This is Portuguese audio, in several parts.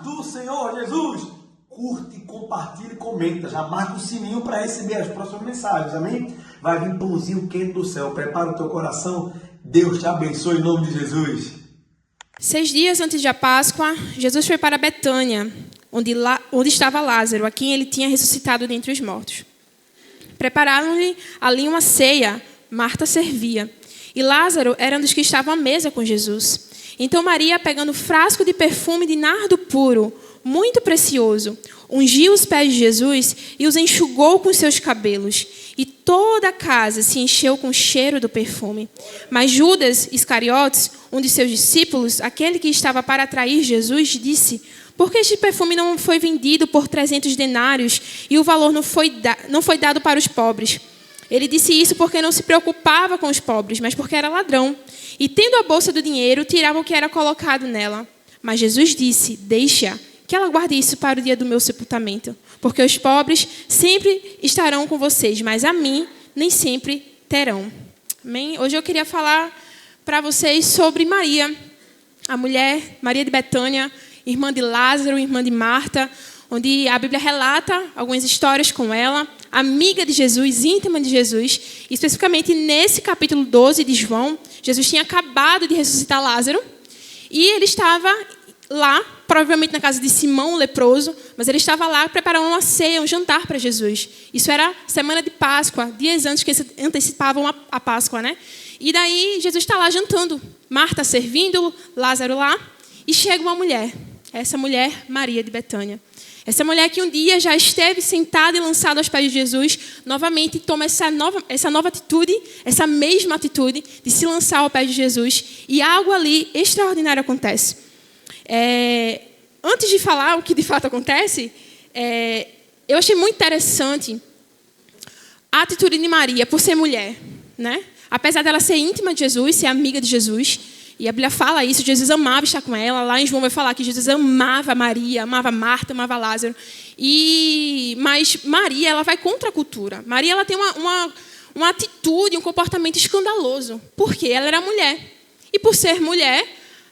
paz do Senhor Jesus. Curte, compartilha e comenta. Já marca o sininho para receber as próximas mensagens, amém? Vai vir pãozinho quente do céu. Prepara o teu coração. Deus te abençoe em nome de Jesus. 6 dias antes da Páscoa, Jesus foi para Betânia, onde estava Lázaro, a quem ele tinha ressuscitado dentre os mortos. Prepararam-lhe ali uma ceia. Marta servia. E Lázaro era um dos que estavam à mesa com Jesus. Então Maria, pegando um frasco de perfume de nardo puro, muito precioso, ungiu os pés de Jesus e os enxugou com seus cabelos. E toda a casa se encheu com o cheiro do perfume. Mas Judas Iscariotes, um de seus discípulos, aquele que estava para trair Jesus, disse: por que este perfume não foi vendido por 300 denários e o valor não foi dado para os pobres? Ele disse isso porque não se preocupava com os pobres, mas porque era ladrão. E tendo a bolsa do dinheiro, tirava o que era colocado nela. Mas Jesus disse: deixa, que ela guarde isso para o dia do meu sepultamento. Porque os pobres sempre estarão com vocês, mas a mim nem sempre terão. Amém? Hoje eu queria falar para vocês sobre Maria, a mulher, Maria de Betânia, irmã de Lázaro, irmã de Marta, onde a Bíblia relata algumas histórias com ela, amiga de Jesus, íntima de Jesus. Especificamente nesse capítulo 12 de João, Jesus tinha acabado de ressuscitar Lázaro e ele estava lá, provavelmente na casa de Simão, o leproso, mas ele estava lá preparando uma ceia, um jantar para Jesus. Isso era semana de Páscoa, dias antes que antecipavam a Páscoa, né? E daí Jesus está lá jantando, Marta servindo, Lázaro lá, e chega uma mulher, essa mulher, Maria de Betânia. Essa mulher que um dia já esteve sentada e lançada aos pés de Jesus, novamente toma essa nova atitude, essa mesma atitude de se lançar aos pés de Jesus, e algo ali extraordinário acontece. Antes de falar o que de fato acontece, eu achei muito interessante a atitude de Maria por ser mulher, né? Apesar dela ser íntima de Jesus, ser amiga de Jesus, e a Bíblia fala isso, Jesus amava estar com ela. Lá em João vai falar que Jesus amava Maria, amava Marta, amava Lázaro. Mas Maria, ela vai contra a cultura. Maria, ela tem uma atitude, um comportamento escandaloso. Porque ela era mulher. E por ser mulher,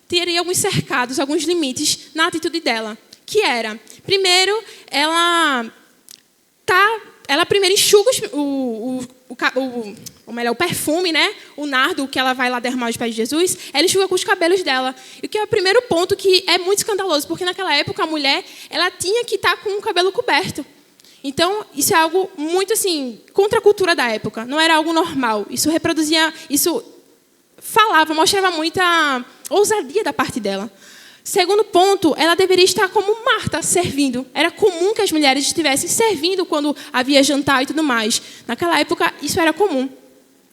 teria alguns cercados, alguns limites na atitude dela. Que era, primeiro, ela primeiro enxuga o perfume, né? O nardo que ela vai lá derramar aos pés de Jesus, ela enxuga com os cabelos dela. E o que é o primeiro ponto que é muito escandaloso, porque naquela época a mulher, ela tinha que estar com o cabelo coberto. Então, isso é algo muito assim, contra a cultura da época. Não era algo normal. Isso mostrava muita ousadia da parte dela. Segundo ponto, ela deveria estar como Marta, servindo. Era comum que as mulheres estivessem servindo quando havia jantar e tudo mais. Naquela época, isso era comum.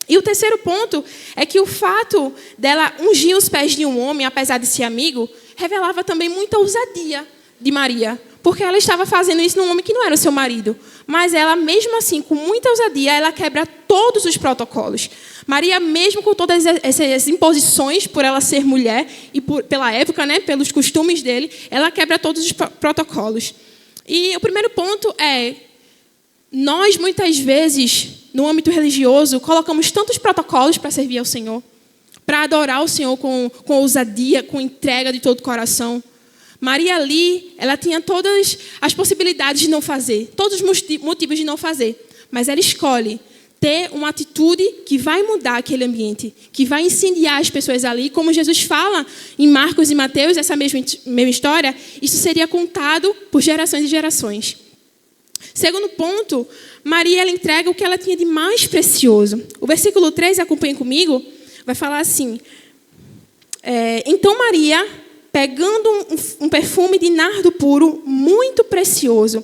E o terceiro ponto é que o fato dela ungir os pés de um homem, apesar de ser amigo, revelava também muita ousadia de Maria. Porque ela estava fazendo isso num homem que não era o seu marido. Mas ela, mesmo assim, com muita ousadia, ela quebra todos os protocolos. Maria, mesmo com todas essas imposições, por ela ser mulher, e pela época, né, pelos costumes dele, ela quebra todos os protocolos. E o primeiro ponto é, nós, muitas vezes, no âmbito religioso, colocamos tantos protocolos para servir ao Senhor, para adorar o Senhor com ousadia, com entrega de todo o coração. Maria ali, ela tinha todas as possibilidades de não fazer, todos os motivos de não fazer, mas ela escolhe ter uma atitude que vai mudar aquele ambiente, que vai incendiar as pessoas ali. Como Jesus fala em Marcos e Mateus, essa mesma história, isso seria contado por gerações e gerações. Segundo ponto, Maria, ela entrega o que ela tinha de mais precioso. O versículo 3, acompanhem comigo, vai falar assim: então Maria, pegando um perfume de nardo puro, muito precioso.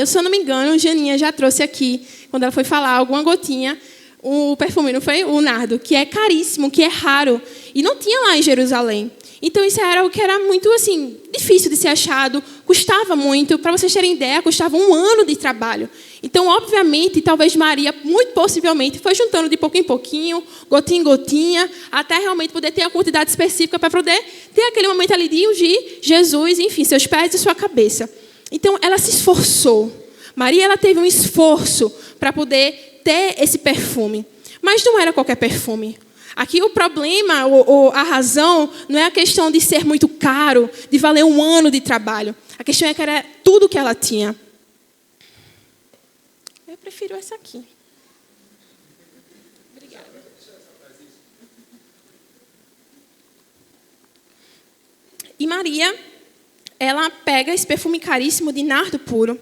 Se eu não me engano, Janinha já trouxe aqui, quando ela foi falar, alguma gotinha, o perfume, não foi? O nardo, que é caríssimo, que é raro. E não tinha lá em Jerusalém. Então, isso era algo que era muito assim, difícil de ser achado, custava muito. Para vocês terem ideia, custava 1 ano de trabalho. Então, obviamente, talvez Maria, muito possivelmente, foi juntando de pouquinho em pouquinho, gotinha em gotinha, até realmente poder ter a quantidade específica para poder ter aquele momento ali de ungir Jesus, enfim, seus pés e sua cabeça. Então, ela se esforçou. Maria, ela teve um esforço para poder ter esse perfume. Mas não era qualquer perfume. Aqui o problema, ou a razão, não é a questão de ser muito caro, de valer 1 ano de trabalho. A questão é que era tudo que ela tinha. Eu prefiro essa aqui. Obrigada. E Maria, ela pega esse perfume caríssimo de nardo puro,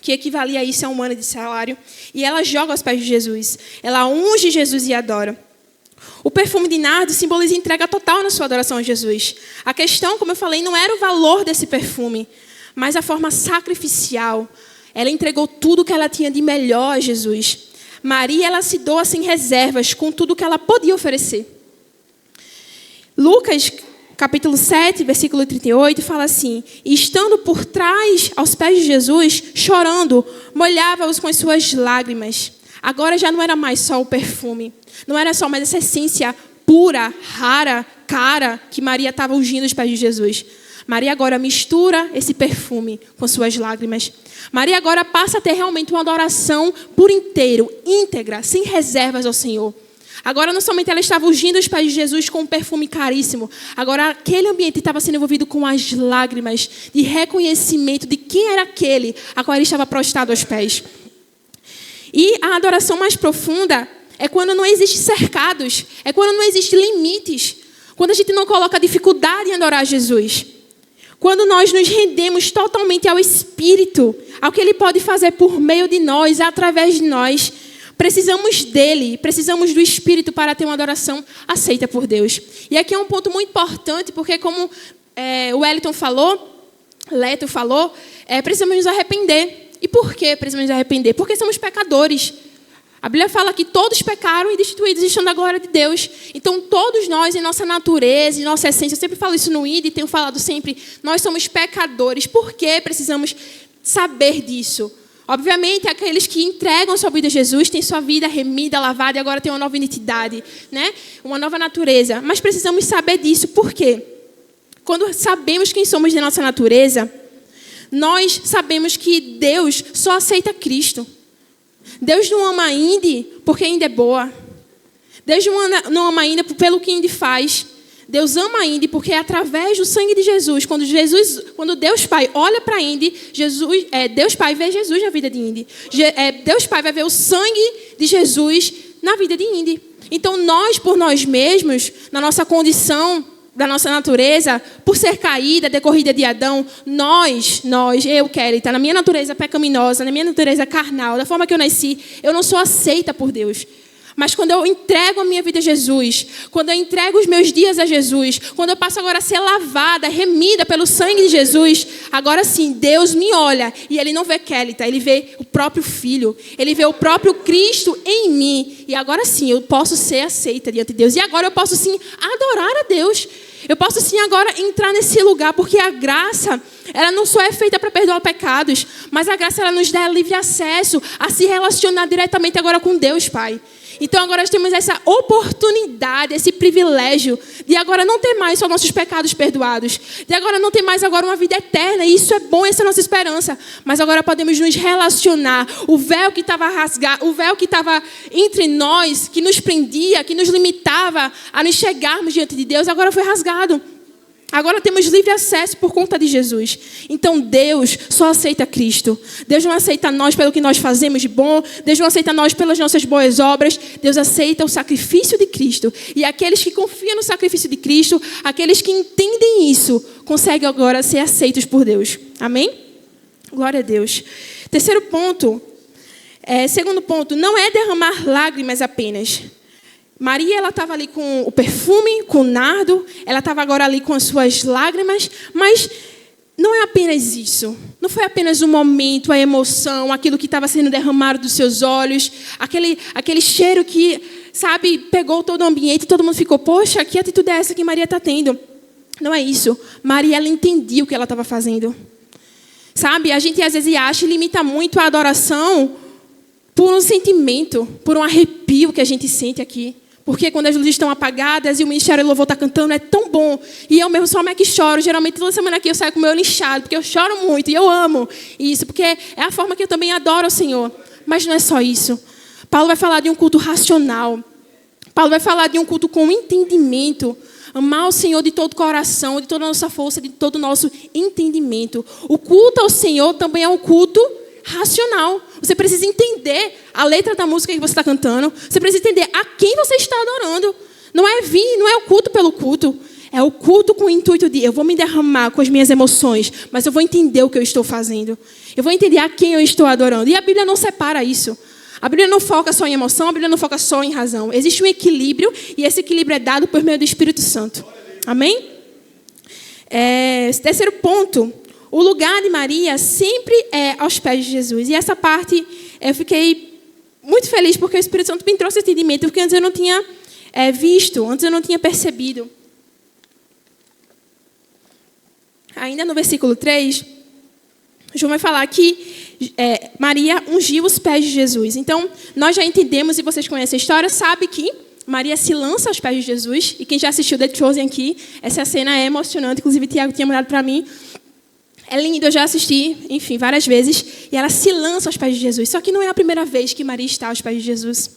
que equivalia a isso a 1 ano de salário, e ela joga aos pés de Jesus. Ela unge Jesus e adora. O perfume de nardo simboliza entrega total na sua adoração a Jesus. A questão, como eu falei, não era o valor desse perfume, mas a forma sacrificial. Ela entregou tudo que ela tinha de melhor a Jesus. Maria, ela se doa sem reservas, com tudo que ela podia oferecer. Lucas, capítulo 7, versículo 38, fala assim: e estando por trás, aos pés de Jesus, chorando, molhava-os com as suas lágrimas. Agora já não era mais só o perfume. Não era só mais essa essência pura, rara, cara, que Maria estava ungindo os pés de Jesus. Maria agora mistura esse perfume com suas lágrimas. Maria agora passa a ter realmente uma adoração por inteiro, íntegra, sem reservas ao Senhor. Agora não somente ela estava ungindo os pés de Jesus com um perfume caríssimo. Agora aquele ambiente estava sendo envolvido com as lágrimas de reconhecimento de quem era aquele a qual ele estava prostrado aos pés. E a adoração mais profunda é quando não existem cercados, é quando não existem limites, quando a gente não coloca dificuldade em adorar Jesus. Quando nós nos rendemos totalmente ao Espírito, ao que Ele pode fazer por meio de nós, através de nós. Precisamos dele, precisamos do Espírito para ter uma adoração aceita por Deus. E aqui é um ponto muito importante, porque como o Leto falou, precisamos nos arrepender. E por que precisamos nos arrepender? Porque somos pecadores. A Bíblia fala que todos pecaram e destituídos estão da glória de Deus. Então, todos nós, em nossa natureza, em nossa essência, eu sempre falo isso no ID e tenho falado sempre, nós somos pecadores. Por que precisamos saber disso? Obviamente, aqueles que entregam sua vida a Jesus têm sua vida remida, lavada e agora têm uma nova identidade, né? Uma nova natureza. Mas precisamos saber disso. Por quê? Quando sabemos quem somos de nossa natureza, nós sabemos que Deus só aceita Cristo. Deus não ama a Indy porque a Indy é boa. Deus não ama a Indy pelo que a Indy faz. Deus ama a Indy porque é através do sangue de Jesus. Quando Deus Pai olha para a Indy, Deus Pai vê Jesus na vida de Indy. Deus Pai vai ver o sangue de Jesus na vida de Indy. Então nós, por nós mesmos, na nossa condição, da nossa natureza, por ser caída, decorrida de Adão, eu, Kelita, na minha natureza pecaminosa, na minha natureza carnal, da forma que eu nasci, eu não sou aceita por Deus. Mas quando eu entrego a minha vida a Jesus, quando eu entrego os meus dias a Jesus, quando eu passo agora a ser lavada, remida pelo sangue de Jesus, agora sim, Deus me olha e Ele não vê Kelita, Ele vê o próprio Filho, Ele vê o próprio Cristo em mim. E agora sim, eu posso ser aceita diante de Deus. E agora eu posso sim adorar a Deus. Eu posso sim agora entrar nesse lugar, porque a graça, ela não só é feita para perdoar pecados, mas a graça ela nos dá livre acesso a se relacionar diretamente agora com Deus, Pai. Então agora nós temos essa oportunidade, esse privilégio de agora não ter mais só nossos pecados perdoados, de agora não ter mais agora uma vida eterna, e isso é bom, essa é a nossa esperança, mas agora podemos nos relacionar. O véu que estava rasgado, o véu que estava entre nós, que nos prendia, que nos limitava a nos chegarmos diante de Deus, agora foi rasgado. Agora temos livre acesso por conta de Jesus. Então Deus só aceita Cristo. Deus não aceita nós pelo que nós fazemos de bom. Deus não aceita nós pelas nossas boas obras. Deus aceita o sacrifício de Cristo. E aqueles que confiam no sacrifício de Cristo, aqueles que entendem isso, conseguem agora ser aceitos por Deus. Amém? Glória a Deus. Segundo ponto, não é derramar lágrimas apenas. Maria, ela estava ali com o perfume, com o nardo, ela estava agora ali com as suas lágrimas, mas não é apenas isso. Não foi apenas o momento, a emoção, aquilo que estava sendo derramado dos seus olhos, aquele cheiro que, sabe, pegou todo o ambiente, todo mundo ficou, poxa, que atitude é essa que Maria está tendo? Não é isso. Maria, ela entendia o que ela estava fazendo. Sabe, a gente às vezes acha e limita muito a adoração por um sentimento, por um arrepio que a gente sente aqui. Porque quando as luzes estão apagadas e o Ministério do Louvor está cantando, é tão bom. E eu mesmo sou uma que choro. Geralmente, toda semana aqui eu saio com o meu olho inchado, porque eu choro muito e eu amo isso. Porque é a forma que eu também adoro o Senhor. Mas não é só isso. Paulo vai falar de um culto racional. Paulo vai falar de um culto com entendimento. Amar o Senhor de todo o coração, de toda a nossa força, de todo o nosso entendimento. O culto ao Senhor também é um culto racional. Você precisa entender a letra da música que você está cantando. Você precisa entender a quem você está adorando. Não é o culto pelo culto. É o culto com o intuito de eu vou me derramar com as minhas emoções, mas eu vou entender o que eu estou fazendo. Eu vou entender a quem eu estou adorando. E a Bíblia não separa isso. A Bíblia não foca só em emoção, a Bíblia não foca só em razão. Existe um equilíbrio e esse equilíbrio é dado por meio do Espírito Santo. Amém? Terceiro ponto. O lugar de Maria sempre é aos pés de Jesus. E essa parte eu fiquei muito feliz porque o Espírito Santo me trouxe esse entendimento, porque antes eu não tinha visto, antes eu não tinha percebido. Ainda no versículo 3, João vai falar que Maria ungiu os pés de Jesus. Então, nós já entendemos, e vocês conhecem a história, sabe que Maria se lança aos pés de Jesus. E quem já assistiu The Chosen aqui, essa cena é emocionante. Inclusive, o Tiago tinha mandado para mim. É lindo, eu já assisti, enfim, várias vezes. E ela se lança aos pés de Jesus. Só que não é a primeira vez que Maria está aos pés de Jesus.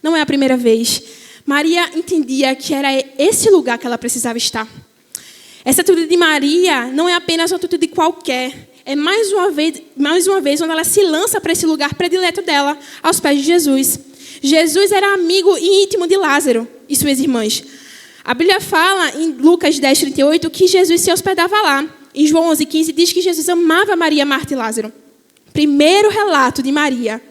Não é a primeira vez. Maria entendia que era esse lugar que ela precisava estar. Essa atitude de Maria não é apenas uma atitude qualquer. É mais uma vez, quando ela se lança para esse lugar predileto dela, aos pés de Jesus. Jesus era amigo e íntimo de Lázaro e suas irmãs. A Bíblia fala em Lucas 10:38 que Jesus se hospedava lá. Em João 11:15 diz que Jesus amava Maria, Marta e Lázaro. Primeiro relato de Maria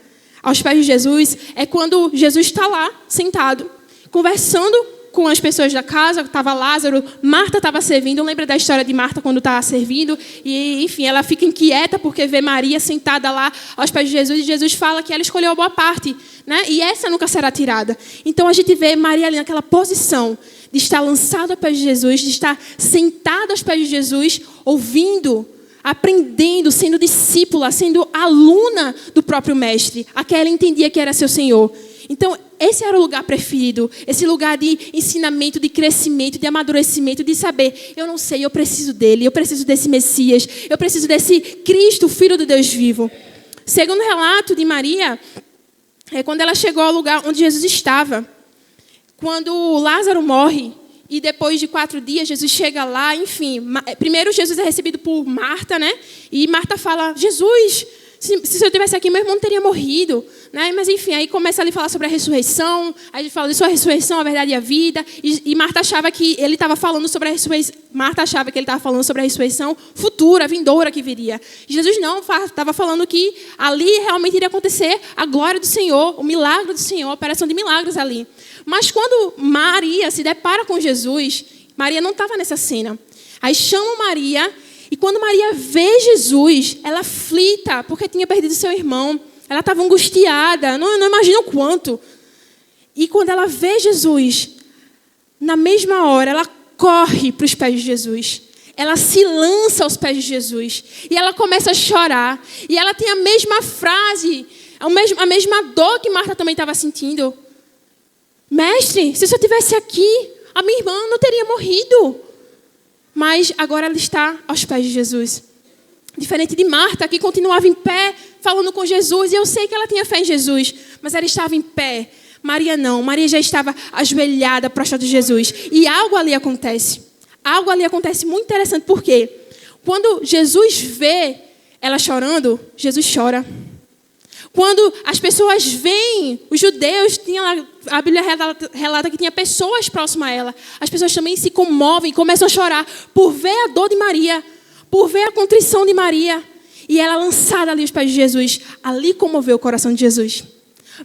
aos pés de Jesus é quando Jesus está lá, sentado, conversando com as pessoas da casa. Estava Lázaro, Marta estava servindo. Lembra da história de Marta quando estava servindo? E, enfim, ela fica inquieta porque vê Maria sentada lá aos pés de Jesus. E Jesus fala que ela escolheu a boa parte, né? E essa nunca será tirada. Então, a gente vê Maria ali naquela posição de estar lançada aos pés de Jesus, de estar sentada aos pés de Jesus, ouvindo, aprendendo, sendo discípula, sendo aluna do próprio Mestre. Aquela entendia que era seu Senhor. Então, esse era o lugar preferido, esse lugar de ensinamento, de crescimento, de amadurecimento, de saber, eu não sei, eu preciso dele, eu preciso desse Messias, eu preciso desse Cristo, Filho do Deus vivo. Segundo relato de Maria, é quando ela chegou ao lugar onde Jesus estava. Quando Lázaro morre, e depois de 4 dias, Jesus chega lá, enfim. Primeiro, Jesus é recebido por Marta, né? E Marta fala, Jesus, se eu estivesse aqui, meu irmão não teria morrido. Né? Mas, enfim, aí começa ali a falar sobre a ressurreição. Aí ele fala de sua ressurreição, a verdade e a vida. E Marta achava que ele estava falando sobre a ressurreição. Marta achava que ele estava falando sobre a ressurreição futura, vindoura que viria. Jesus não, estava falando que ali realmente iria acontecer a glória do Senhor, o milagre do Senhor, a operação de milagres ali. Mas quando Maria se depara com Jesus, Maria não estava nessa cena. Aí chamam Maria, e quando Maria vê Jesus, ela aflita, porque tinha perdido seu irmão. Ela estava angustiada, não imagina o quanto. E quando ela vê Jesus, na mesma hora, ela corre para os pés de Jesus. Ela se lança aos pés de Jesus. E ela começa a chorar. E ela tem a mesma frase, a mesma dor que Marta também estava sentindo. Mestre, se eu estivesse aqui, a minha irmã não teria morrido. Mas agora ela está aos pés de Jesus. Diferente de Marta, que continuava em pé, falando com Jesus. E eu sei que ela tinha fé em Jesus, mas ela estava em pé. Maria não. Maria já estava ajoelhada, prostrada de Jesus. E algo ali acontece. Algo ali acontece muito interessante. Por quê? Quando Jesus vê ela chorando, Jesus chora. Quando as pessoas veem, os judeus, a Bíblia relata que tinha pessoas próximas a ela. As pessoas também se comovem, começam a chorar por ver a dor de Maria, por ver a contrição de Maria. E ela lançada ali aos pés de Jesus, ali comoveu o coração de Jesus.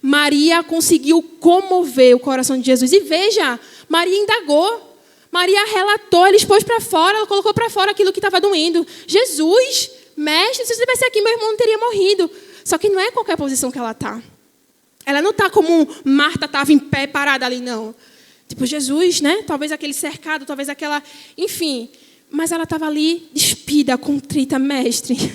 Maria conseguiu comover o coração de Jesus. E veja, Maria indagou. Maria relatou, ela expôs para fora, ela colocou para fora aquilo que estava doendo. Jesus, mestre, se você estivesse aqui, meu irmão não teria morrido. Só que não é qualquer posição que ela está. Ela não está como Marta estava em pé, parada ali, não. Tipo, Jesus, né? Talvez aquele cercado, talvez aquela... Enfim. Mas ela estava ali, despida, contrita, mestre.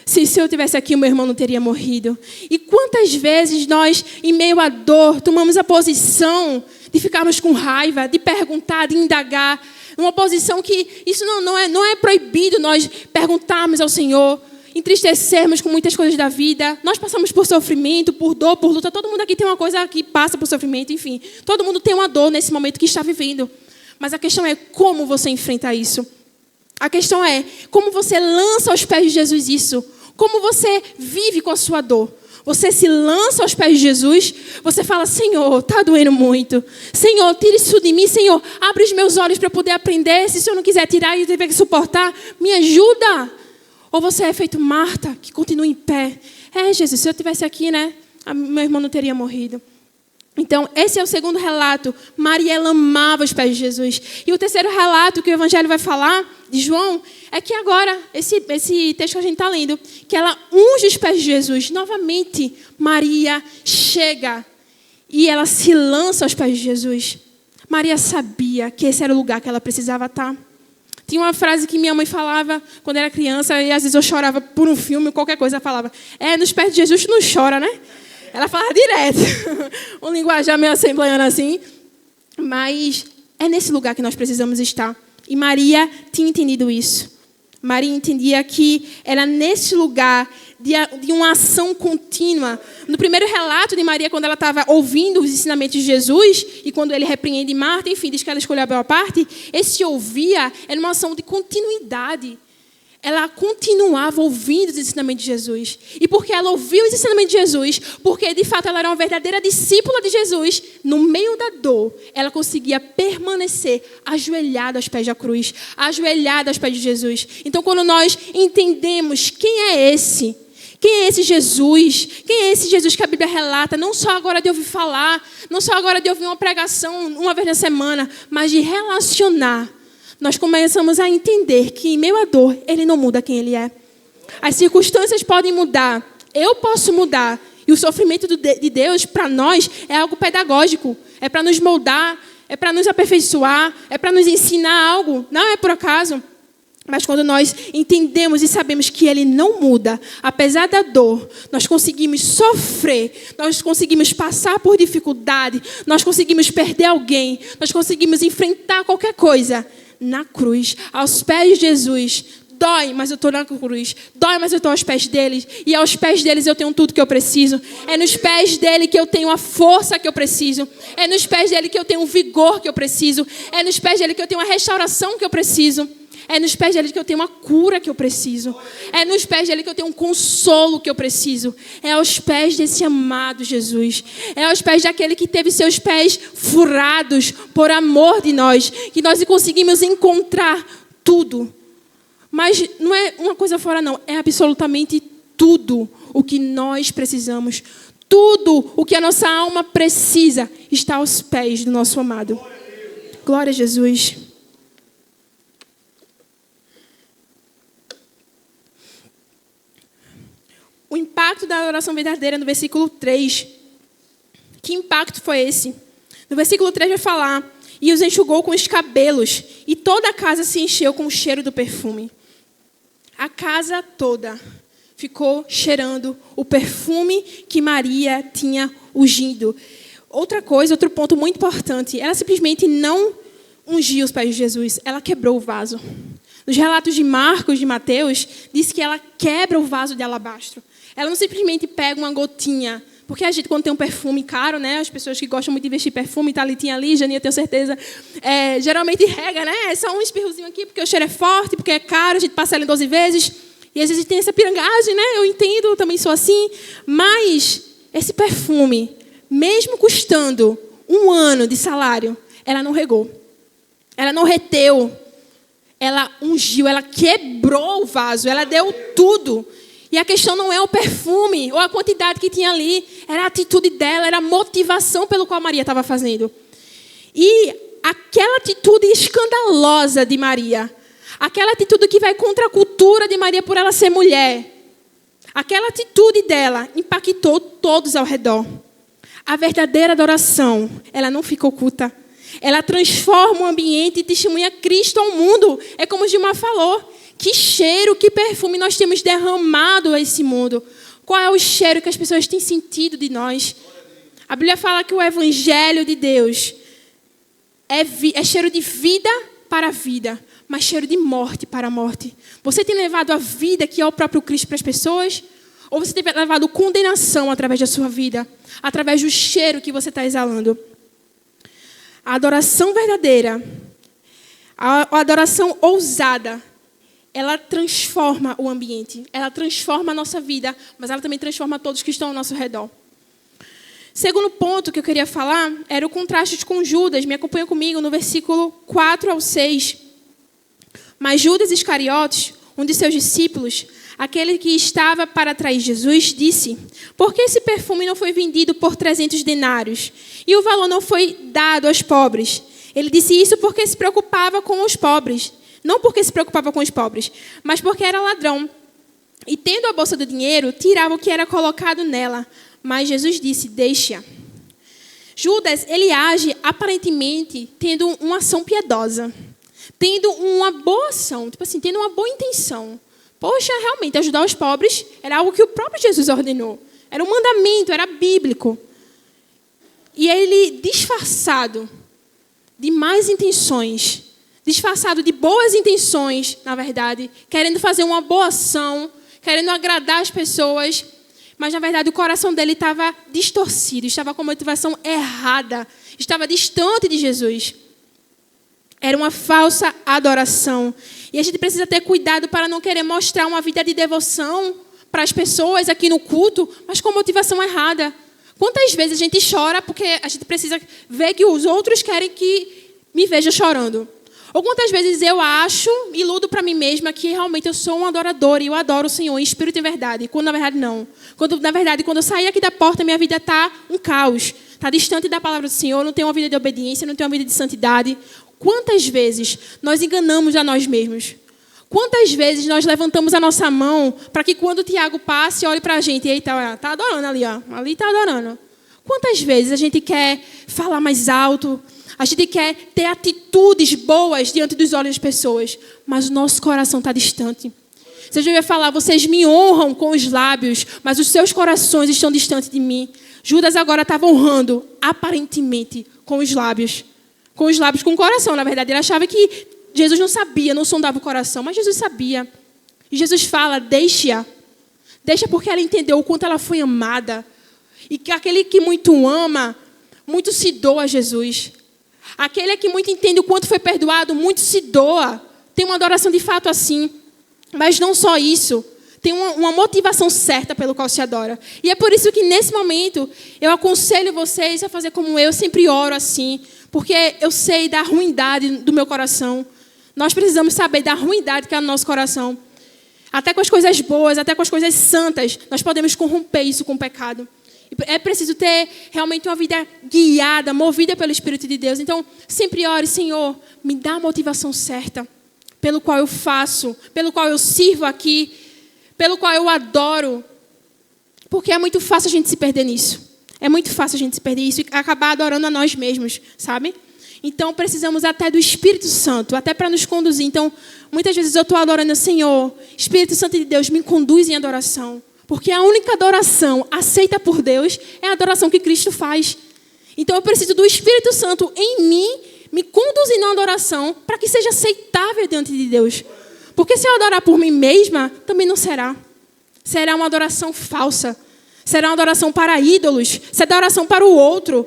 Se eu tivesse aqui, o meu irmão não teria morrido. E quantas vezes nós, em meio à dor, tomamos a posição de ficarmos com raiva, de perguntar, de indagar. Uma posição que isso não é proibido nós perguntarmos ao Senhor. entristecermos com muitas coisas da vida. Nós passamos por sofrimento, por dor, por luta. Todo mundo aqui tem uma coisa que passa por sofrimento, enfim. Todo mundo tem uma dor nesse momento que está vivendo. Mas a questão é como você enfrenta isso. A questão é como você lança aos pés de Jesus isso. Como você vive com a sua dor. Você se lança aos pés de Jesus, você fala, Senhor, está doendo muito. Senhor, tira isso de mim. Senhor, abre os meus olhos para eu poder aprender. Se o Senhor não quiser tirar e eu tiver que suportar, me ajuda. Ou você é feito Marta, que continua em pé. Jesus, se eu estivesse aqui, né, meu irmão não teria morrido. Então, esse é o segundo relato. Maria, ela amava os pés de Jesus. E o terceiro relato que o Evangelho vai falar, de João, é que agora, esse texto que a gente está lendo, que ela unge os pés de Jesus. Novamente, Maria chega e ela se lança aos pés de Jesus. Maria sabia que esse era o lugar que ela precisava estar. Tinha uma frase que minha mãe falava quando era criança, e às vezes eu chorava por um filme, qualquer coisa, ela falava, nos pés de Jesus tu não chora, né? Ela falava direto, um linguajar meio assembleiano assim. Mas é nesse lugar que nós precisamos estar. E Maria tinha entendido isso. Maria entendia que era nesse lugar de uma ação contínua. No primeiro relato de Maria, quando ela estava ouvindo os ensinamentos de Jesus, e quando ele repreende Marta, enfim, diz que ela escolheu a boa parte, esse ouvia era uma ação de continuidade. Ela continuava ouvindo os ensinamentos de Jesus. E porque ela ouviu os ensinamentos de Jesus, porque de fato ela era uma verdadeira discípula de Jesus, no meio da dor, ela conseguia permanecer ajoelhada aos pés da cruz, ajoelhada aos pés de Jesus. Então, quando nós entendemos quem é esse Jesus? Quem é esse Jesus que a Bíblia relata? Não só agora de ouvir falar, não só agora de ouvir uma pregação uma vez na semana, mas de relacionar. Nós começamos a entender que em meio à dor, Ele não muda quem Ele é. As circunstâncias podem mudar, eu posso mudar. E o sofrimento de Deus, para nós, é algo pedagógico. É para nos moldar, é para nos aperfeiçoar, é para nos ensinar algo. Não é por acaso. Mas quando nós entendemos e sabemos que Ele não muda, apesar da dor, nós conseguimos sofrer, nós conseguimos passar por dificuldade, nós conseguimos perder alguém, nós conseguimos enfrentar qualquer coisa. Na cruz, aos pés de Jesus, dói, mas eu estou na cruz, dói, mas eu estou aos pés deles, e aos pés deles eu tenho tudo que eu preciso, é nos pés dele que eu tenho a força que eu preciso, é nos pés dele que eu tenho o vigor que eu preciso, é nos pés dele que eu tenho a restauração que eu preciso, é nos pés dele que eu tenho uma cura que eu preciso, é nos pés dele que eu tenho um consolo que eu preciso, é aos pés desse amado Jesus, é aos pés daquele que teve seus pés furados por amor de nós, que nós conseguimos encontrar tudo. Mas não é uma coisa fora não, é absolutamente tudo o que nós precisamos, tudo o que a nossa alma precisa está aos pés do nosso amado. Glória a Jesus. O impacto da adoração verdadeira no versículo 3. Que impacto foi esse? No versículo 3 vai falar, e os enxugou com os cabelos, e toda a casa se encheu com o cheiro do perfume. A casa toda ficou cheirando o perfume que Maria tinha ungido. Outra coisa, outro ponto muito importante, ela simplesmente não ungiu os pés de Jesus, ela quebrou o vaso. Nos relatos de Marcos, de Mateus, diz que ela quebra o vaso de alabastro. Ela não simplesmente pega uma gotinha, porque a gente, quando tem um perfume caro, né, as pessoas que gostam muito de investir em perfume, Thalitinha ali, Janinha, tenho certeza, geralmente rega, né? É só um espirrozinho aqui, porque o cheiro é forte, porque é caro, a gente passa ele em 12 vezes, e às vezes tem essa pirangagem, né? Eu entendo, eu também sou assim, mas esse perfume, mesmo custando 1 ano de salário, ela não regou, ela não reteu, ela ungiu, ela quebrou o vaso, ela deu tudo. E a questão não é o perfume ou a quantidade que tinha ali, era a atitude dela, era a motivação pelo qual Maria estava fazendo. E aquela atitude escandalosa de Maria, aquela atitude que vai contra a cultura de Maria por ela ser mulher, aquela atitude dela impactou todos ao redor. A verdadeira adoração, ela não fica oculta. Ela transforma o ambiente e testemunha Cristo ao mundo. É como o Gilmar falou. Que cheiro, que perfume nós temos derramado a esse mundo. Qual é o cheiro que as pessoas têm sentido de nós? A Bíblia fala que o Evangelho de Deus é cheiro de vida para a vida, mas cheiro de morte para a morte. Você tem levado a vida, que é o próprio Cristo, para as pessoas? Ou você tem levado condenação através da sua vida, através do cheiro que você está exalando? A adoração verdadeira, a adoração ousada, ela transforma o ambiente, ela transforma a nossa vida, mas ela também transforma todos que estão ao nosso redor. Segundo ponto que eu queria falar era o contraste com Judas. Me acompanha comigo no versículo 4 ao 6. Mas Judas Iscariotes, um de seus discípulos, aquele que estava para trair Jesus, disse: por que esse perfume não foi vendido por 300 denários e o valor não foi dado aos pobres? Ele disse isso porque se preocupava com os pobres. Não porque se preocupava com os pobres, mas porque era ladrão. E tendo a bolsa do dinheiro, tirava o que era colocado nela. Mas Jesus disse: deixa. Judas, ele age aparentemente tendo uma ação piedosa, tendo uma boa ação, tipo assim, tendo uma boa intenção. Poxa, realmente, ajudar os pobres era algo que o próprio Jesus ordenou. Era um mandamento, era bíblico. E ele, disfarçado de más intenções, disfarçado de boas intenções, na verdade, querendo fazer uma boa ação, querendo agradar as pessoas, mas, na verdade, o coração dele estava distorcido, estava com motivação errada, estava distante de Jesus. Era uma falsa adoração. E a gente precisa ter cuidado para não querer mostrar uma vida de devoção para as pessoas aqui no culto, mas com motivação errada. Quantas vezes a gente chora porque a gente precisa ver que os outros querem que me veja chorando? Ou quantas vezes eu acho, iludo para mim mesma, que realmente eu sou um adorador e eu adoro o Senhor em espírito e verdade, quando na verdade não. Quando eu sair aqui da porta, minha vida está um caos, está distante da palavra do Senhor, não tenho uma vida de obediência, não tenho uma vida de santidade. Quantas vezes nós enganamos a nós mesmos? Quantas vezes nós levantamos a nossa mão para que quando o Tiago passe, olhe para a gente, eita, está adorando ali, ó, ali está adorando. Quantas vezes a gente quer falar mais alto, a gente quer ter atitudes boas diante dos olhos das pessoas, mas o nosso coração está distante. Você já ia falar: vocês me honram com os lábios, mas os seus corações estão distantes de mim. Judas agora estava honrando, aparentemente, com os lábios. Com os lábios, com o coração, na verdade. Ele achava que Jesus não sabia, não sondava o coração, mas Jesus sabia. E Jesus fala: deixa. Deixa, porque ela entendeu o quanto ela foi amada. E que aquele que muito ama, muito se doa a Jesus. Aquele que muito entende o quanto foi perdoado, muito se doa. Tem uma adoração de fato assim. Mas não só isso. Tem uma motivação certa pelo qual se adora. E é por isso que nesse momento eu aconselho vocês a fazer como eu sempre oro assim. Porque eu sei da ruindade do meu coração. Nós precisamos saber da ruindade que é no nosso coração. Até com as coisas boas, até com as coisas santas, nós podemos corromper isso com o pecado. É preciso ter realmente uma vida guiada, movida pelo Espírito de Deus. Então, sempre ore: Senhor, me dá a motivação certa, pelo qual eu faço, pelo qual eu sirvo aqui, pelo qual eu adoro. Porque é muito fácil a gente se perder nisso. É muito fácil a gente se perder nisso e acabar adorando a nós mesmos, sabe? Então, precisamos até do Espírito Santo, até para nos conduzir. Então, muitas vezes eu estou adorando o Senhor. Espírito Santo de Deus, me conduz em adoração. Porque a única adoração aceita por Deus é a adoração que Cristo faz. Então eu preciso do Espírito Santo em mim, me conduzindo na adoração, para que seja aceitável diante de Deus. Porque se eu adorar por mim mesma, também não será. Será uma adoração falsa. Será uma adoração para ídolos. Será adoração para o outro.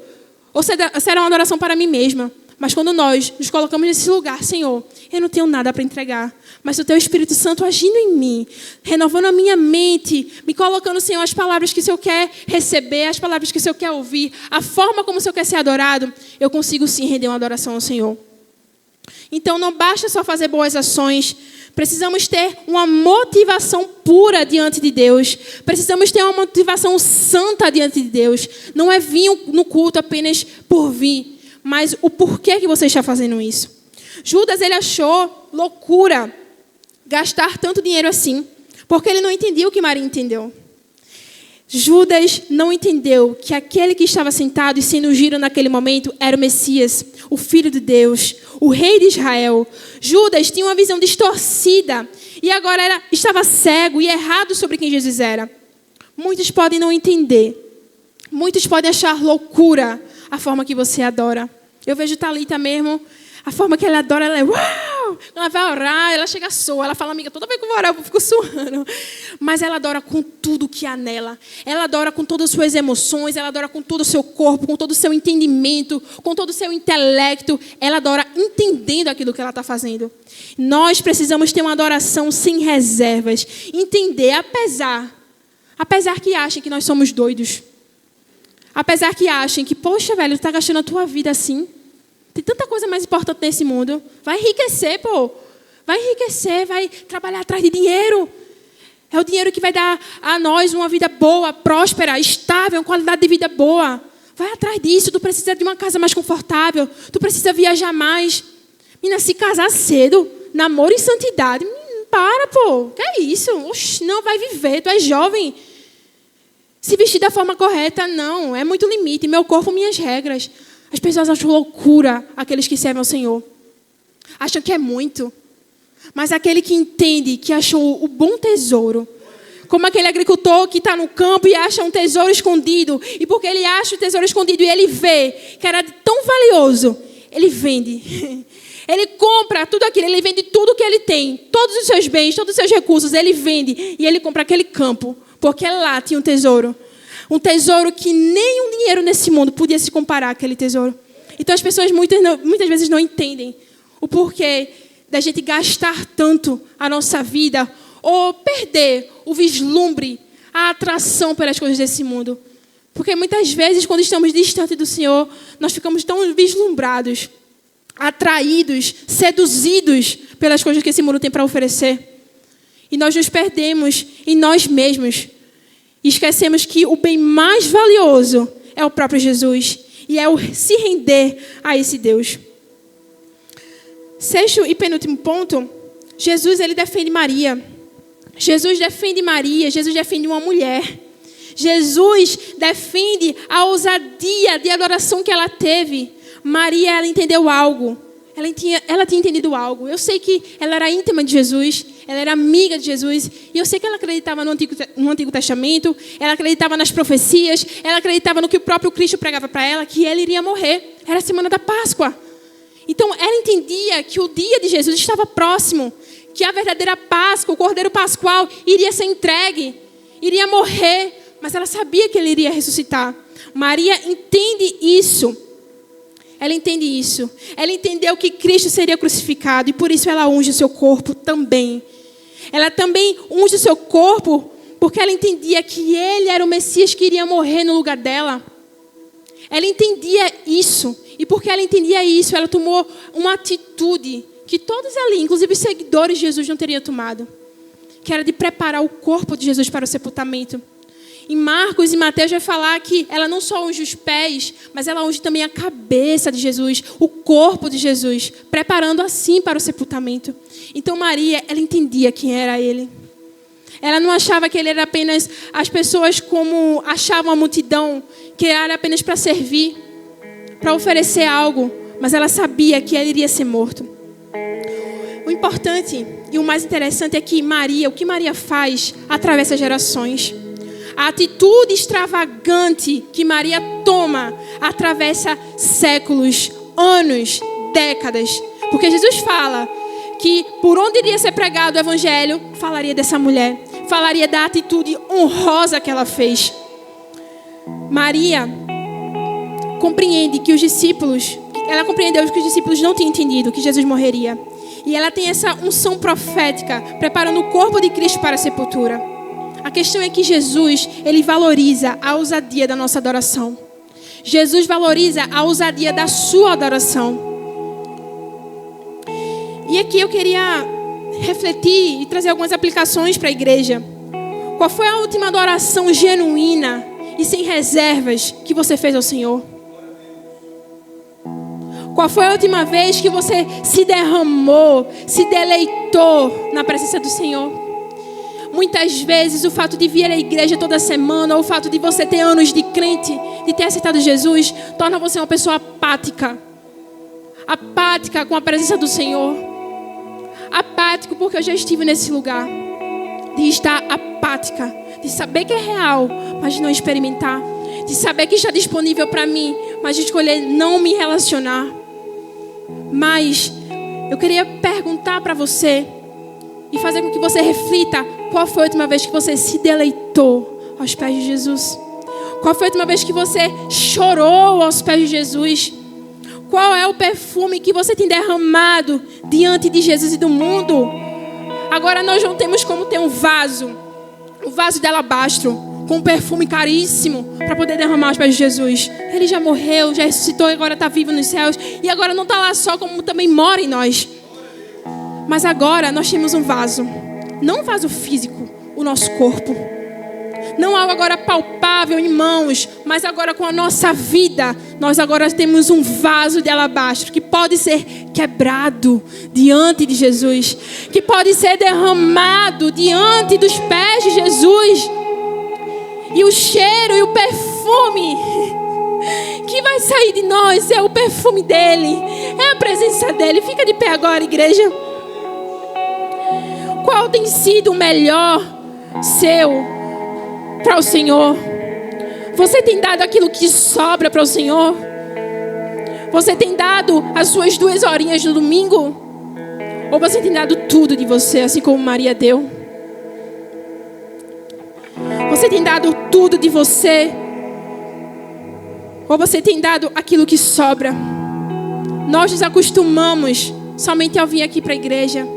Ou será uma adoração para mim mesma. Mas quando nós nos colocamos nesse lugar: Senhor, eu não tenho nada para entregar, mas o Teu Espírito Santo agindo em mim, renovando a minha mente, me colocando, Senhor, as palavras que o Senhor quer receber, as palavras que o Senhor quer ouvir, a forma como o Senhor quer ser adorado, eu consigo sim render uma adoração ao Senhor. Então não basta só fazer boas ações, precisamos ter uma motivação pura diante de Deus, precisamos ter uma motivação santa diante de Deus. Não é vir no culto apenas por vir, mas o porquê que você está fazendo isso. Judas, ele achou loucura gastar tanto dinheiro assim, porque ele não entendia o que Maria entendeu. Judas não entendeu que aquele que estava sentado e sendo ungido naquele momento era o Messias, o Filho de Deus, o Rei de Israel. Judas tinha uma visão distorcida e agora estava cego e errado sobre quem Jesus era. Muitos podem não entender, muitos podem achar loucura a forma que você adora. Eu vejo Thalita mesmo, A forma que ela adora, ela é uau! Ela vai orar, ela chega a suar. Ela fala, amiga, toda vez que eu vou orar, eu fico suando. Mas ela adora com tudo que há nela. Ela adora com todas as suas emoções. Ela adora com todo o seu corpo, com todo o seu entendimento, com todo o seu intelecto. Ela adora entendendo aquilo que ela está fazendo. Nós precisamos ter uma adoração sem reservas. Entender, apesar que achem que nós somos doidos. Apesar que achem que, poxa, velho, tu está gastando a tua vida assim. Tem tanta coisa mais importante nesse mundo. Vai enriquecer, pô. Vai enriquecer, vai trabalhar atrás de dinheiro. É o dinheiro que vai dar a nós uma vida boa, próspera, estável, uma qualidade de vida boa. Vai atrás disso. Tu precisa de uma casa mais confortável. Tu precisa viajar mais. Menina, se casar cedo, namoro em santidade. Para, pô. Que é isso? Oxi, não vai viver. Tu é jovem. Se vestir da forma correta, não. É muito limite. Meu corpo, minhas regras. As pessoas acham loucura aqueles que servem ao Senhor. Acham que é muito. Mas aquele que entende que achou o bom tesouro, como aquele agricultor que está no campo e acha um tesouro escondido, e porque ele acha o tesouro escondido e ele vê que era tão valioso, ele vende. Ele compra tudo aquilo, ele vende tudo que ele tem, todos os seus bens, todos os seus recursos, ele vende e ele compra aquele campo, porque lá tinha um tesouro. Um tesouro que nenhum dinheiro nesse mundo podia se comparar àquele tesouro. Então as pessoas muitas vezes não entendem o porquê da gente gastar tanto a nossa vida ou perder o vislumbre, a atração pelas coisas desse mundo. Porque muitas vezes, quando estamos distantes do Senhor, nós ficamos tão vislumbrados, atraídos, seduzidos pelas coisas que esse mundo tem para oferecer. E nós nos perdemos em nós mesmos. E esquecemos que o bem mais valioso é o próprio Jesus. E é o se render a esse Deus. Sexto e penúltimo ponto. Jesus, ele defende Maria. Jesus defende Maria. Jesus defende uma mulher. Jesus defende a ousadia de adoração que ela teve. Maria, ela entendeu algo. Ela tinha entendido algo. Eu sei que ela era íntima de Jesus. Ela era amiga de Jesus. E eu sei que ela acreditava no Antigo Testamento. Ela acreditava nas profecias. Ela acreditava no que o próprio Cristo pregava para ela, que ele iria morrer. Era a semana da Páscoa. Então, ela entendia que o dia de Jesus estava próximo. Que a verdadeira Páscoa, o Cordeiro Pascual, iria ser entregue. Iria morrer. Mas ela sabia que ele iria ressuscitar. Maria entende isso. Ela entende isso. Ela entendeu que Cristo seria crucificado e por isso ela unge o seu corpo também. Ela também unge o seu corpo porque ela entendia que ele era o Messias que iria morrer no lugar dela. Ela entendia isso. E porque ela entendia isso, ela tomou uma atitude que todos ali, inclusive os seguidores de Jesus, não teriam tomado. Que era de preparar o corpo de Jesus para o sepultamento. Em Marcos e Mateus vai falar que ela não só unge os pés, mas ela unge também a cabeça de Jesus, o corpo de Jesus, preparando assim para o sepultamento. Então Maria, ela entendia quem era ele. Ela não achava que ele era apenas as pessoas como achavam a multidão, que era apenas para servir, para oferecer algo, mas ela sabia que ele iria ser morto. O importante e o mais interessante é que Maria, o que Maria faz, atravessa gerações. A atitude extravagante que Maria toma atravessa séculos, anos, décadas. Porque Jesus fala que por onde iria ser pregado o evangelho, falaria dessa mulher. Falaria da atitude honrosa que ela fez. Maria compreende que ela compreendeu que os discípulos não tinham entendido que Jesus morreria. E ela tem essa unção profética, preparando o corpo de Cristo para a sepultura. A questão é que Jesus, ele valoriza a ousadia da nossa adoração. Jesus valoriza a ousadia da sua adoração. E aqui eu queria refletir e trazer algumas aplicações para a igreja. Qual foi a última adoração genuína e sem reservas que você fez ao Senhor? Qual foi a última vez que você se derramou, se deleitou na presença do Senhor? Muitas vezes o fato de vir à igreja toda semana, ou o fato de você ter anos de crente, de ter aceitado Jesus, torna você uma pessoa apática. Apática com a presença do Senhor. Apático porque eu já estive nesse lugar. De estar apática. De saber que é real, mas de não experimentar. De saber que está disponível para mim, mas de escolher não me relacionar. Mas eu queria perguntar para você e fazer com que você reflita: qual foi a última vez que você se deleitou aos pés de Jesus? Qual foi a última vez que você chorou aos pés de Jesus? Qual é o perfume que você tem derramado diante de Jesus e do mundo? Agora nós não temos como ter um vaso de alabastro com um perfume caríssimo para poder derramar aos pés de Jesus. Ele já morreu, já ressuscitou e agora está vivo nos céus. E agora não está lá só, como também mora em nós. Mas agora nós temos um vaso. Não um vaso físico, o nosso corpo. Não algo agora palpável em mãos, mas agora com a nossa vida, nós agora temos um vaso de alabastro que pode ser quebrado diante de Jesus, que pode ser derramado diante dos pés de Jesus. E o cheiro e o perfume que vai sair de nós é o perfume dele, é a presença dele. Fica de pé agora, igreja. Qual tem sido o melhor seu para o Senhor? Você tem dado aquilo que sobra para o Senhor? Você tem dado as suas 2 horinhas no domingo? Ou você tem dado tudo de você, assim como Maria deu? Você tem dado tudo de você? Ou você tem dado aquilo que sobra? Nós nos acostumamos somente ao vir aqui para a igreja.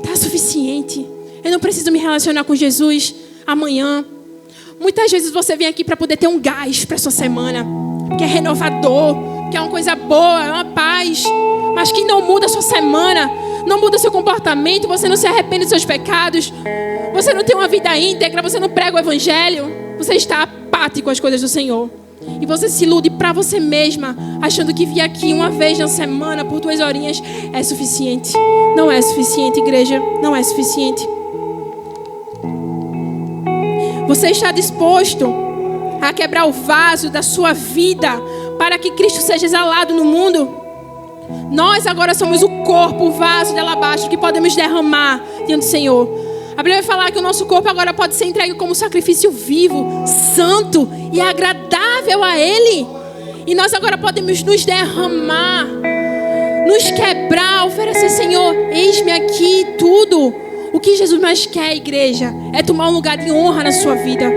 Está suficiente. Eu não preciso me relacionar com Jesus amanhã. Muitas vezes você vem aqui para poder ter um gás para sua semana, que é renovador, que é uma coisa boa, é uma paz, mas que não muda a sua semana, não muda o seu comportamento, você não se arrepende dos seus pecados, você não tem uma vida íntegra, você não prega o evangelho, você está apático com as coisas do Senhor. E você se ilude para você mesma, achando que vir aqui uma vez na semana, por 2 horinhas, é suficiente. Não é suficiente, igreja, não é suficiente. Você está disposto a quebrar o vaso da sua vida para que Cristo seja exalado no mundo? Nós agora somos o corpo, o vaso de alabastro que podemos derramar diante do Senhor. A Bíblia vai falar que o nosso corpo agora pode ser entregue como sacrifício vivo, santo e agradável a Ele. E nós agora podemos nos derramar, nos quebrar, oferecer: Senhor, eis-me aqui tudo. O que Jesus mais quer, igreja, é tomar um lugar de honra na sua vida.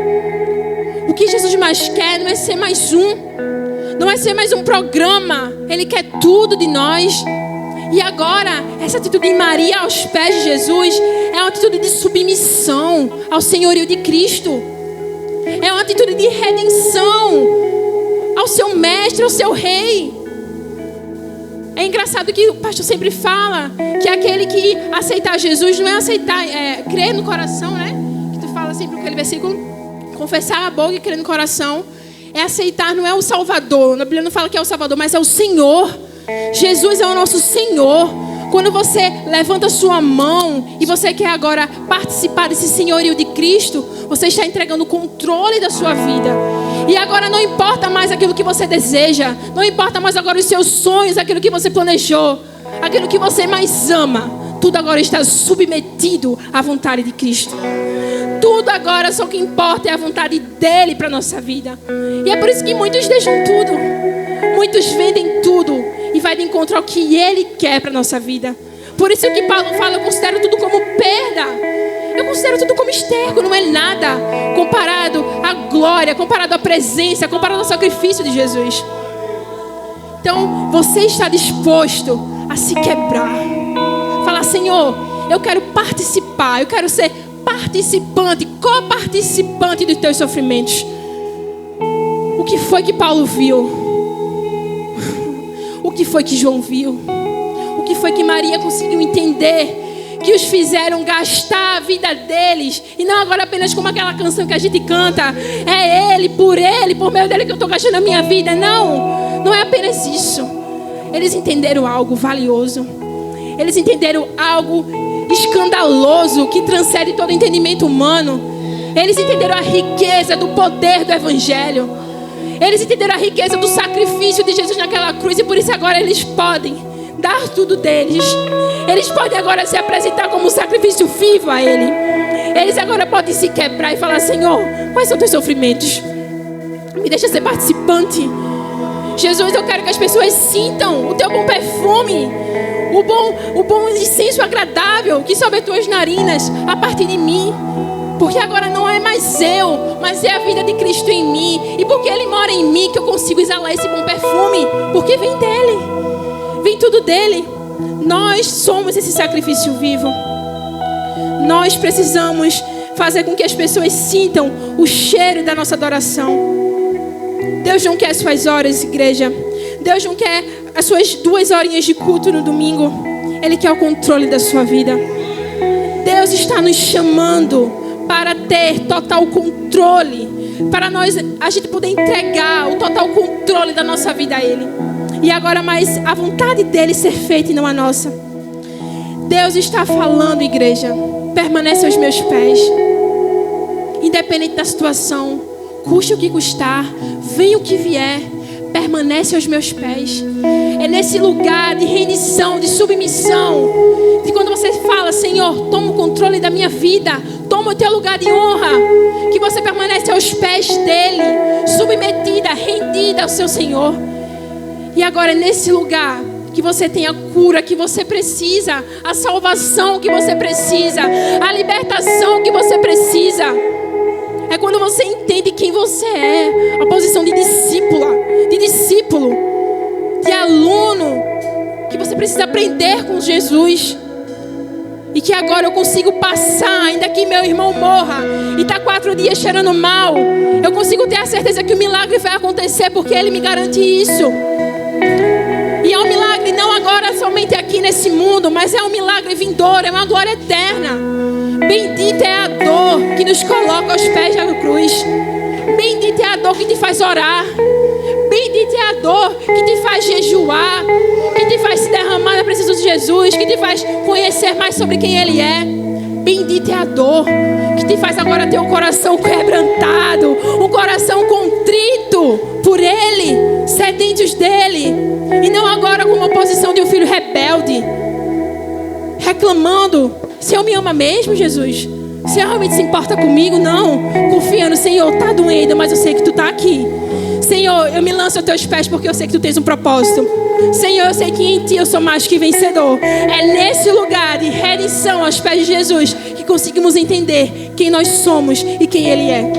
O que Jesus mais quer não é ser mais não é ser mais um programa. Ele quer tudo de nós. E agora, essa atitude de Maria aos pés de Jesus é uma atitude de submissão ao senhorio de Cristo. É uma atitude de redenção ao seu mestre, ao seu rei. É engraçado que o pastor sempre fala que aquele que aceitar Jesus não é aceitar, crer no coração, né? Que tu fala sempre aquele versículo, confessar a boca e crer no coração. É aceitar, não é o Salvador. A Bíblia não fala que é o Salvador, mas é o Senhor. Jesus é o nosso Senhor. Quando você levanta a sua mão e você quer agora participar desse senhorio de Cristo, você está entregando o controle da sua vida. E agora não importa mais aquilo que você deseja, não importa mais agora os seus sonhos, aquilo que você planejou, aquilo que você mais ama, tudo agora está submetido à vontade de Cristo. Tudo agora, só o que importa é a vontade dele para a nossa vida. E é por isso que muitos deixam tudo, muitos vendem tudo e vai de encontro ao que ele quer para a nossa vida. Por isso que Paulo fala: eu considero tudo como perda, eu considero tudo como esterco, não é nada comparado à glória, comparado à presença, comparado ao sacrifício de Jesus. Então você está disposto a se quebrar, falar: Senhor, eu quero participar, eu quero ser participante, coparticipante dos teus sofrimentos. O que foi que Paulo viu? O que foi que João viu? O que foi que Maria conseguiu entender? Que os fizeram gastar a vida deles. E não agora apenas como aquela canção que a gente canta: é Ele, por meio dele que eu estou gastando a minha vida. Não, não é apenas isso. Eles entenderam algo valioso. Eles entenderam algo escandaloso que transcende todo entendimento humano. Eles entenderam a riqueza do poder do Evangelho. Eles entenderam a riqueza do sacrifício de Jesus naquela cruz. E por isso agora eles podem dar tudo deles. Eles podem agora se apresentar como um sacrifício vivo a Ele. Eles agora podem se quebrar e falar: Senhor, quais são teus sofrimentos? Me deixa ser participante. Jesus, eu quero que as pessoas sintam o teu bom perfume, o bom incenso agradável que sobe as tuas narinas a partir de mim. Porque agora não é mais eu, mas é a vida de Cristo em mim. E porque Ele mora em mim que eu consigo exalar esse bom perfume. Porque vem dEle, vem tudo dEle. Nós somos esse sacrifício vivo. Nós precisamos fazer com que as pessoas sintam o cheiro da nossa adoração. Deus não quer as suas horas, igreja. Deus não quer as suas 2 horinhas de culto no domingo. Ele quer o controle da sua vida. Deus está nos chamando para ter total controle, para a gente poder entregar o total controle da nossa vida a Ele. E agora mais a vontade dEle ser feita e não a nossa. Deus está falando, igreja, permanece aos meus pés, independente da situação, custe o que custar, venha o que vier, permanece aos meus pés. É nesse lugar de rendição, de submissão, de quando você fala: Senhor, toma o controle da minha vida, toma o teu lugar de honra, que você permanece aos pés dEle, submetida, rendida ao seu Senhor. E agora é nesse lugar que você tem a cura que você precisa, a salvação que você precisa, a libertação que você precisa. É quando você entende quem você é, a posição de discípula, de discípulo, de aluno, que você precisa aprender com Jesus. E que agora eu consigo passar, ainda que meu irmão morra e está 4 dias cheirando mal, eu consigo ter a certeza que o milagre vai acontecer, porque Ele me garante isso. E é um milagre não agora somente aqui nesse mundo, mas é um milagre vindouro, é uma glória eterna. Bendita é a dor que nos coloca aos pés da cruz. Bendita é a dor que te faz orar. Bendita é a dor que te faz jejuar, que te faz se derramar na presença de Jesus, que te faz conhecer mais sobre quem Ele é. Bendita é a dor que te faz agora ter um coração quebrantado, um coração contrito por Ele, sedentos dEle, e não agora com uma posição de um filho rebelde, reclamando: Senhor, me ama mesmo, Jesus? Você realmente se importa comigo? Não. Confiando: Senhor, está doendo, mas eu sei que Tu está aqui. Senhor, eu me lanço aos Teus pés porque eu sei que Tu tens um propósito. Senhor, eu sei que em Ti eu sou mais que vencedor. É nesse lugar de redenção aos pés de Jesus que conseguimos entender quem nós somos e quem Ele é.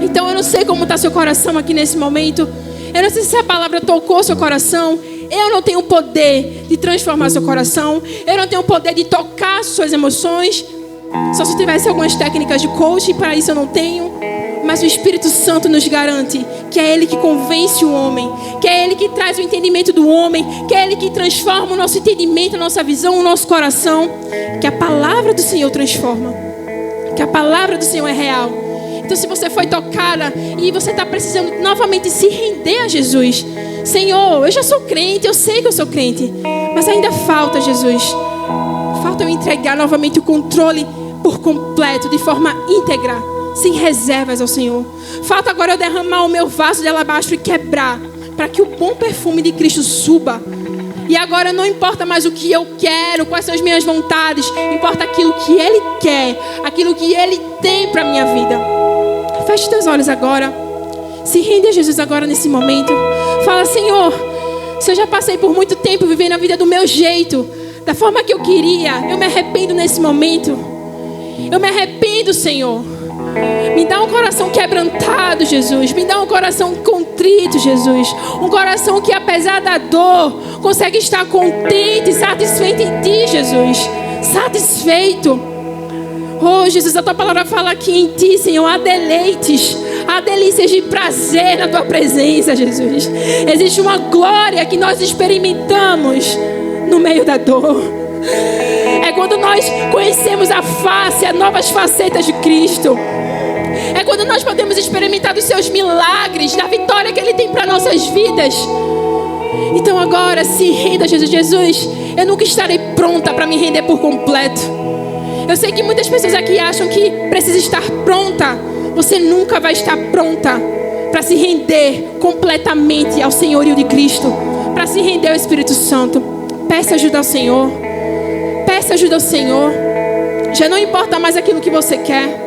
Então eu não sei como está seu coração aqui nesse momento. Eu não sei se a palavra tocou seu coração. Eu não tenho o poder de transformar seu coração. Eu não tenho o poder de tocar suas emoções. Só se tivesse algumas técnicas de coaching, para isso eu não tenho. Mas o Espírito Santo nos garante que é Ele que convence o homem, que é Ele que traz o entendimento do homem, que é Ele que transforma o nosso entendimento, a nossa visão, o nosso coração. Que a palavra do Senhor transforma, que a palavra do Senhor é real. Então, se você foi tocada e você está precisando novamente se render a Jesus: Senhor, eu já sou crente, eu sei que eu sou crente, mas ainda falta, Jesus. Falta eu entregar novamente o controle por completo, de forma íntegra, sem reservas ao Senhor. Falta agora eu derramar o meu vaso de alabastro e quebrar, para que o bom perfume de Cristo suba. E agora não importa mais o que eu quero, quais são as minhas vontades, importa aquilo que Ele quer, aquilo que Ele tem para a minha vida. Feche teus olhos agora, se rende a Jesus agora nesse momento. Fala: Senhor, se eu já passei por muito tempo vivendo a vida do meu jeito, da forma que eu queria, eu me arrependo nesse momento. Eu me arrependo, Senhor. Me dá um coração quebrantado, Jesus. Me dá um coração contrito, Jesus. Um coração que, apesar da dor, consegue estar contente, satisfeito em Ti, Jesus. Satisfeito. Oh, Jesus, a Tua palavra fala que em Ti, Senhor, há deleites, há delícias de prazer na Tua presença, Jesus. Existe uma glória que nós experimentamos no meio da dor. É quando nós conhecemos a face, as novas facetas de Cristo. É quando nós podemos experimentar dos Seus milagres, da vitória que Ele tem para nossas vidas. Então agora se renda, Jesus. Jesus, eu nunca estarei pronta para me render por completo. Eu sei que muitas pessoas aqui acham que precisa estar pronta. Você nunca vai estar pronta para se render completamente ao senhorio de Cristo, para se render ao Espírito Santo. Peça ajuda ao Senhor. Peça ajuda ao Senhor. Já não importa mais aquilo que você quer.